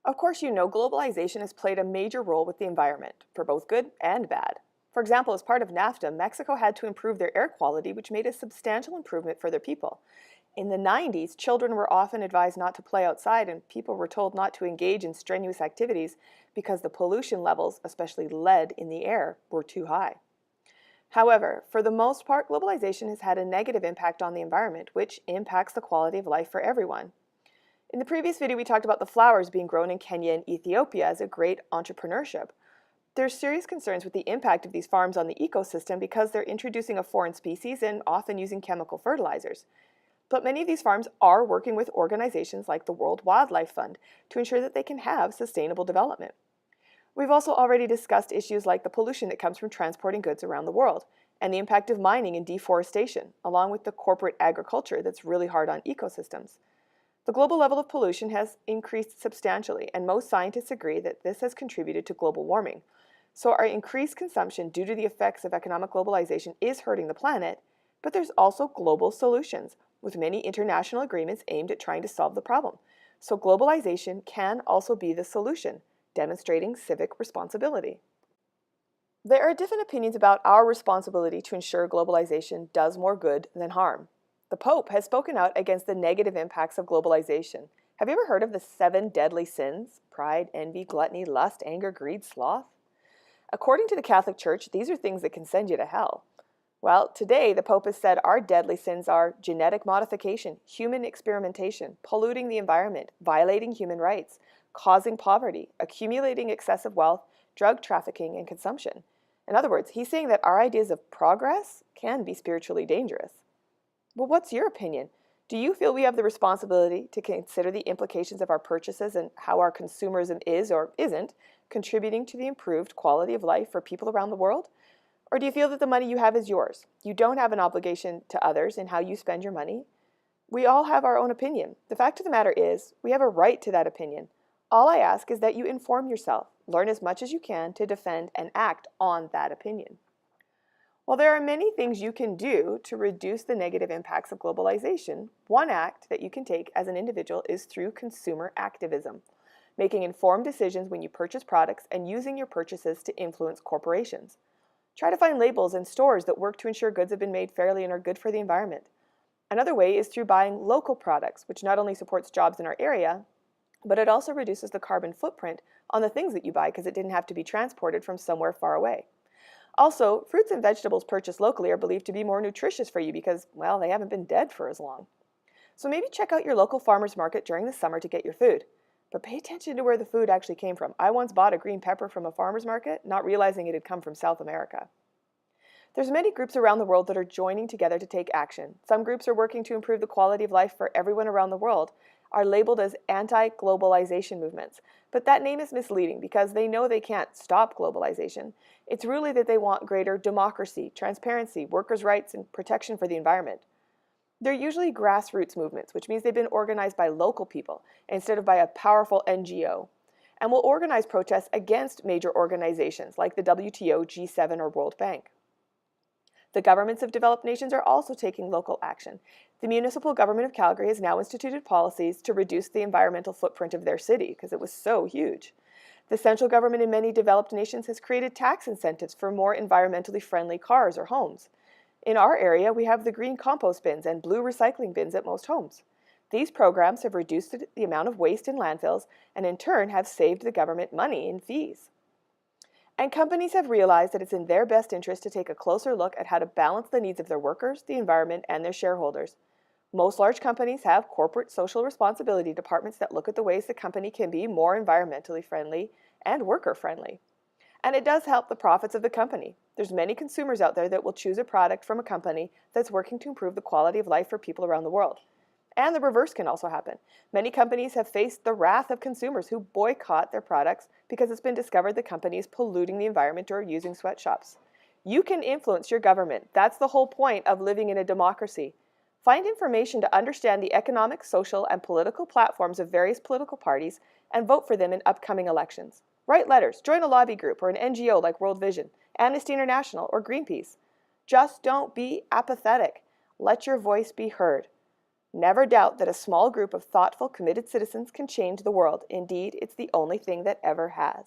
Of course, you know globalization has played a major role with the environment, for both good and bad. For example, as part of NAFTA, Mexico had to improve their air quality, which made a substantial improvement for their people. In the 90s, children were often advised not to play outside, and people were told not to engage in strenuous activities because the pollution levels, especially lead in the air, were too high. However, for the most part, globalization has had a negative impact on the environment, which impacts the quality of life for everyone. In the previous video, we talked about the flowers being grown in Kenya and Ethiopia as a great entrepreneurship. There's serious concerns with the impact of these farms on the ecosystem because they're introducing a foreign species and often using chemical fertilizers. But many of these farms are working with organizations like the World Wildlife Fund to ensure that they can have sustainable development. We've also already discussed issues like the pollution that comes from transporting goods around the world and the impact of mining and deforestation, along with the corporate agriculture that's really hard on ecosystems. The global level of pollution has increased substantially, and most scientists agree that this has contributed to global warming. So our increased consumption due to the effects of economic globalization is hurting the planet, but there's also global solutions, with many international agreements aimed at trying to solve the problem. So globalization can also be the solution, demonstrating civic responsibility. There are different opinions about our responsibility to ensure globalization does more good than harm. The Pope has spoken out against the negative impacts of globalization. Have you ever heard of the 7 deadly sins? Pride, envy, gluttony, lust, anger, greed, sloth? According to the Catholic Church, these are things that can send you to hell. Well, today the Pope has said our deadly sins are genetic modification, human experimentation, polluting the environment, violating human rights, causing poverty, accumulating excessive wealth, drug trafficking, and consumption. In other words, he's saying that our ideas of progress can be spiritually dangerous. Well, what's your opinion? Do you feel we have the responsibility to consider the implications of our purchases and how our consumerism is or isn't contributing to the improved quality of life for people around the world? Or do you feel that the money you have is yours? You don't have an obligation to others in how you spend your money? We all have our own opinion. The fact of the matter is, we have a right to that opinion. All I ask is that you inform yourself, learn as much as you can to defend and act on that opinion. While there are many things you can do to reduce the negative impacts of globalization, one act that you can take as an individual is through consumer activism, making informed decisions when you purchase products and using your purchases to influence corporations. Try to find labels in stores that work to ensure goods have been made fairly and are good for the environment. Another way is through buying local products, which not only supports jobs in our area, but it also reduces the carbon footprint on the things that you buy because it didn't have to be transported from somewhere far away. Also, fruits and vegetables purchased locally are believed to be more nutritious for you because, well, they haven't been dead for as long. So maybe check out your local farmer's market during the summer to get your food. But pay attention to where the food actually came from. I once bought a green pepper from a farmer's market, not realizing it had come from South America. There's many groups around the world that are joining together to take action. Some groups are working to improve the quality of life for everyone around the world, are labeled as Anti-Globalization Movements. But that name is misleading because they know they can't stop globalization. It's really that they want greater democracy, transparency, workers' rights, and protection for the environment. They're usually grassroots movements, which means they've been organized by local people instead of by a powerful NGO, and will organize protests against major organizations like the WTO, G7, or World Bank. The governments of developed nations are also taking local action. The municipal government of Calgary has now instituted policies to reduce the environmental footprint of their city because it was so huge. The central government in many developed nations has created tax incentives for more environmentally friendly cars or homes. In our area, we have the green compost bins and blue recycling bins at most homes. These programs have reduced the amount of waste in landfills and in turn have saved the government money in fees. And companies have realized that it's in their best interest to take a closer look at how to balance the needs of their workers, the environment, and their shareholders. Most large companies have corporate social responsibility departments that look at the ways the company can be more environmentally friendly and worker friendly. And it does help the profits of the company. There's many consumers out there that will choose a product from a company that's working to improve the quality of life for people around the world. And the reverse can also happen. Many companies have faced the wrath of consumers who boycott their products because it's been discovered the company is polluting the environment or using sweatshops. You can influence your government. That's the whole point of living in a democracy. Find information to understand the economic, social, and political platforms of various political parties and vote for them in upcoming elections. Write letters, join a lobby group or an NGO like World Vision, Amnesty International, or Greenpeace. Just don't be apathetic. Let your voice be heard. Never doubt that a small group of thoughtful, committed citizens can change the world. Indeed, it's the only thing that ever has.